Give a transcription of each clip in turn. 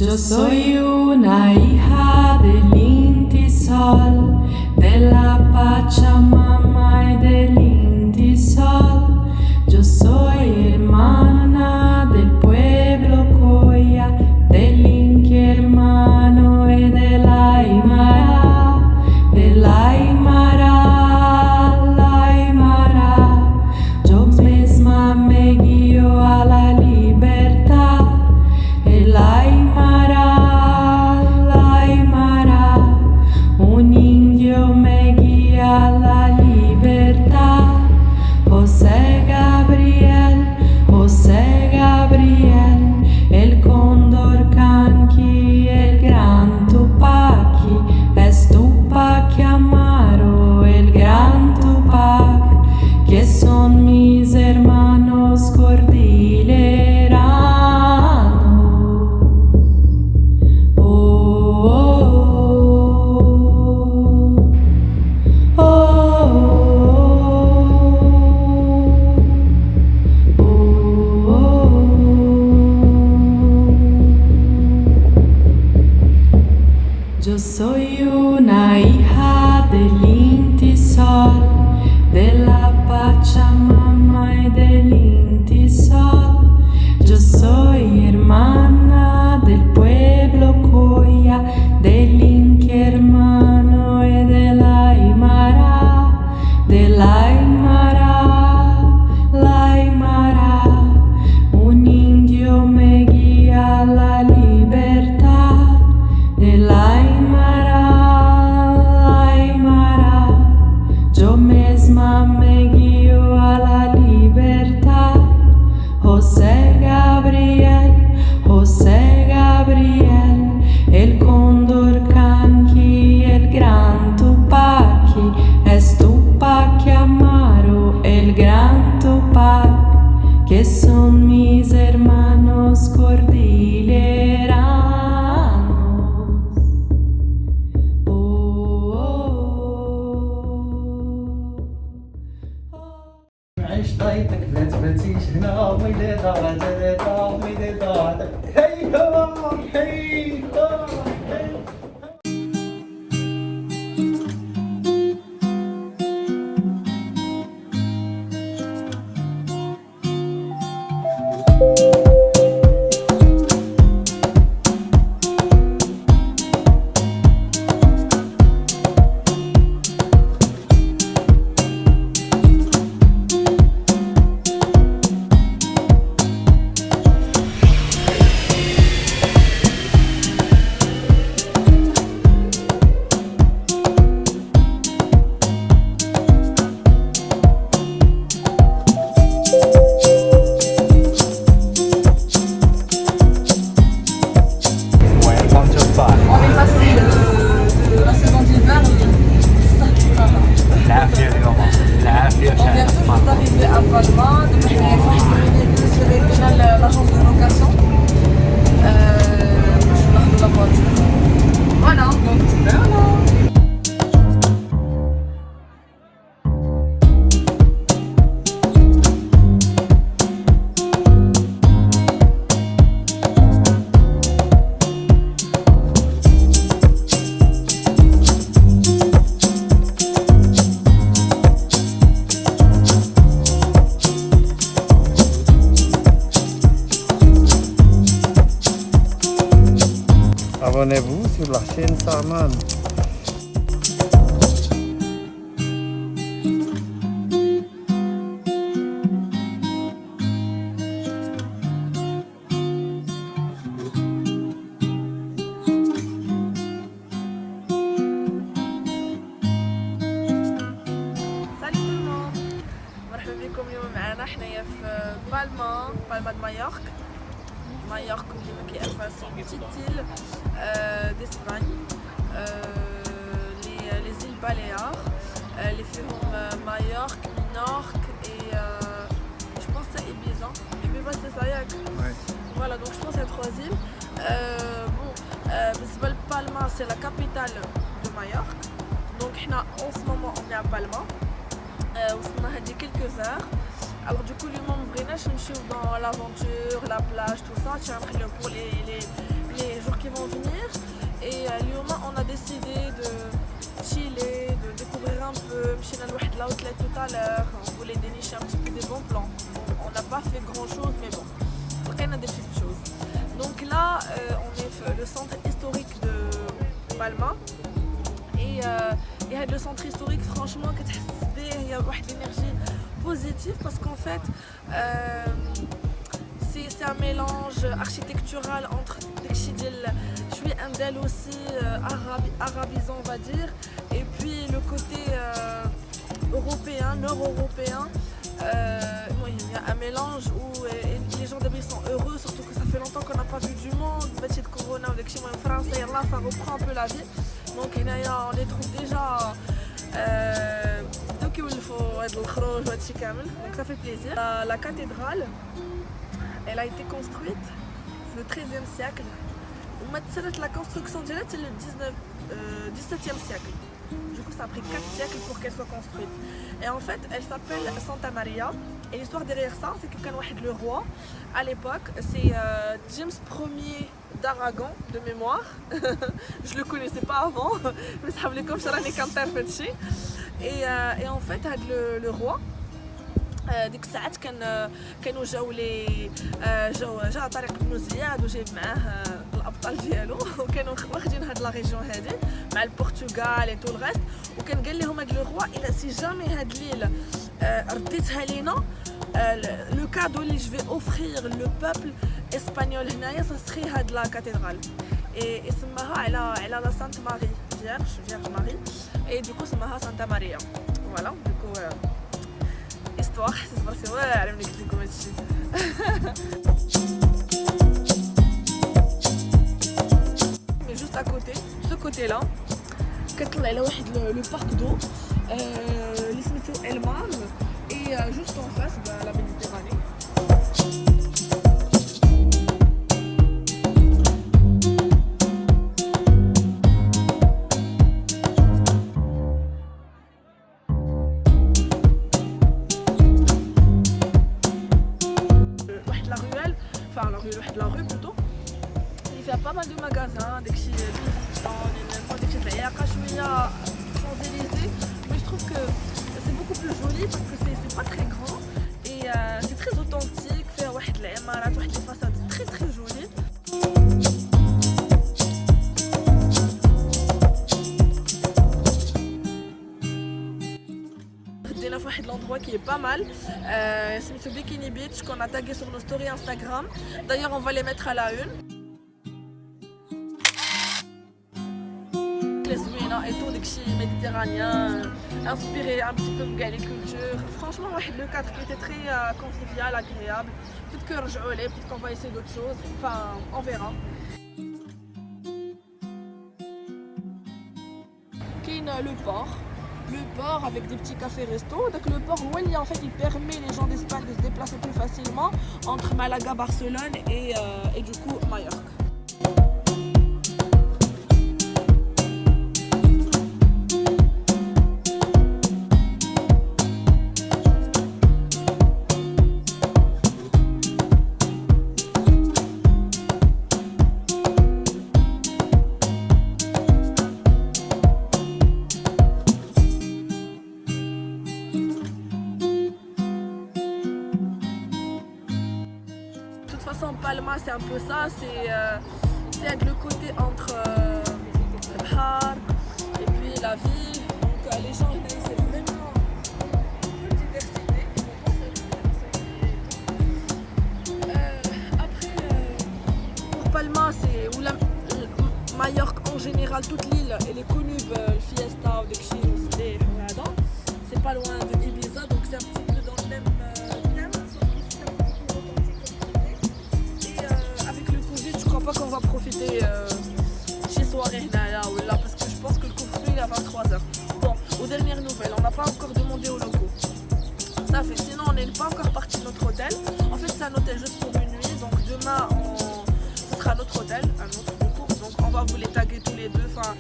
Yo soy una hija del Inti Sol, de la Pachamama y del Inti Sol. Yo soy hermana del pueblo Coya, del Inti hermano y de la Aymara, de la Aymara, la Aymara. Yo misma me guío a la libertad, el Aymara, la Aymara. Un indio me guía a la libertad. José Gabriel, el cóndor canqui, el gran Tupaki, es Tupac Amaro, el gran Tupac, que son mis hermanos cordilleranos. Oh, oh, oh, oh, oh, oh. Yo soy una hija del Inti Sol, de la Pachamama y del Inti Sol. Yo soy hermana del pueblo Coya, del Inti hermano y de la Aymara, de la Aymara, la Aymara. Un indio me guía a la libertad, de la Aymara, la Aymara. Yo misma me guío a la libertad. José Gabriel, el cóndor canqui, el gran Tupaki, es Tupac Amaro, el gran Tupac, que son mis hermanos cordilleranos. Oh, oh, oh. عيش طايتك لا تباتيش هنا ميدي دارت ميدي دارت هي هي Abonnez-vous sur la chaîne Sarman. مرحبا بكم اليوم معنا حنايا في بالما دو مايورك كما كيعرفها سي بيتيت île d'Espagne, les îles Baléares, les فيهم مايورك, Minorque et je pense que c'est Ibiza. Ibiza c'est ça, Yak. Voilà, donc je pense qu'il y a 3 îles. بالنسبة لبالما c'est la capitale de Majorque. Donc en ce moment on est à Palma. وصلنا هذه quelques heures. Alors du coup اليوم ما بغيناش نمشيو dans l'aventure, la plage, tout ça, تنخليو pour les les jours qui vont venir. Et on a décidé de chiller, de découvrir un peu. Mchina l'ouhed l'outlet tout à l'heure, on voulait dénicher un petit peu des bons plans. On n'a pas fait grand chose, mais bon, on a des petites choses. Donc là, on est le centre historique de Palma. Et le centre historique, franchement, il y a une énergie positive parce qu'en fait, c'est un mélange architectural entre je suis indel aussi, arabisant on va dire, et puis le côté européen, nord-européen. Il y a un mélange où les gens d'abord sont heureux, surtout que ça fait longtemps qu'on n'a pas vu du monde. Petit de Corona, en France, là, ça reprend un peu la vie. Donc on les trouve déjà. Donc ça fait plaisir. La cathédrale, elle a été construite le 13e siècle. La construction c'est le 17e siècle. Du coup, ça a pris 4 siècles pour qu'elle soit construite. Et en fait, elle s'appelle Santa Maria. Et l'histoire derrière ça, c'est que le roi, à l'époque, c'est James Ier d'Aragon, de mémoire. Je le connaissais pas avant, mais ça voulait comme ça l'année quand et en fait, le roi, ديك الساعات كانوا جا طارق بن زياد وجايب معاه الابطال ديالو وكانوا واخدين هاد لا ريجيون هادي مع البرتغال و تو الغيست وكان قال لهم هاد لو روا الا سي جامي هاد ليل رديتها لينا لو كادو اللي جو في اوفرير لو بوبل اسبانيول هنايا ساسخي هاد لا كاتدرال اي سماها على لا سانت ماري فيرج ماري اي دوكو سماها سانتا ماريا فوالا دوكو histoire, c'est passé واعر ملي قلت لكم هادشي. Mais juste à côté, ce côté-là, كتطلع على واحد لو بارك دو اللي سميتو الماز et juste en face la Méditerranée. La rue plutôt, il y a pas mal de magasins, des Champs-Élysées, mais je trouve que c'est beaucoup plus joli parce que c'est pas très grand et c'est très authentique, des façades très très jolies. L'endroit qui est pas mal, c'est ce Bikini Beach qu'on a tagué sur nos stories Instagram. D'ailleurs, on va les mettre à la une. Les zouina et tout, des chis méditerranéens, inspiré un petit peu de les cultures. Franchement, le cadre qui était très convivial, agréable. Peut-être que peut-être qu'on va essayer d'autres choses. Enfin, on verra. Qui est le port. Le port avec des petits cafés-restos. Donc le port Wally en fait il permet les gens d'Espagne de se déplacer plus facilement entre Malaga, Barcelone et du coup Majorque. Palma c'est un peu ça, c'est avec le côté entre le Bahar et puis la ville, donc les gens c'est vraiment une diversité. Après pour Palma c'est où Majorque en général, toute l'île elle est connue le fiesta ou des chis, c'est pas loin de Ibiza donc c'est un petit peu dans le même qu'on va profiter chez soirée ou là parce que je pense que le couvre-feu il est à 23h. Bon, aux dernières nouvelles, on n'a pas encore demandé aux locaux. Ça fait, sinon on n'est pas encore parti de notre hôtel. En fait c'est un hôtel juste pour une nuit, donc demain ce sera notre hôtel, un autre du coup. Donc on va vous les taguer tous les deux, enfin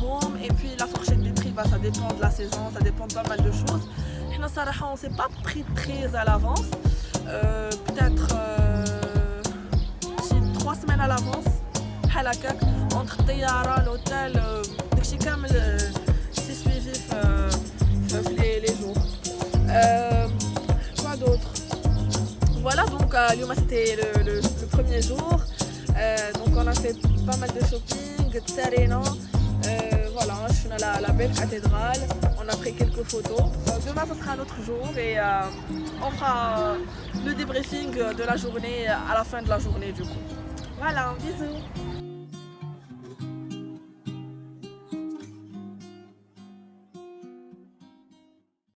home et puis la fourchette des prix, ça dépend de la saison, ça dépend de pas mal de choses. On s'est pas pris très à l'avance, peut-être 3 semaines à l'avance. Entre Tayara, l'hôtel, dès que c'est suivi les jours. Quoi d'autre? Voilà, donc c'était le premier jour. Donc on a fait pas mal de shopping, Tsarena. Voilà, je suis à la belle cathédrale. On a pris quelques photos. Demain, ça sera un autre jour et on fera le débriefing de la journée à la fin de la journée du coup. Voilà, bisous.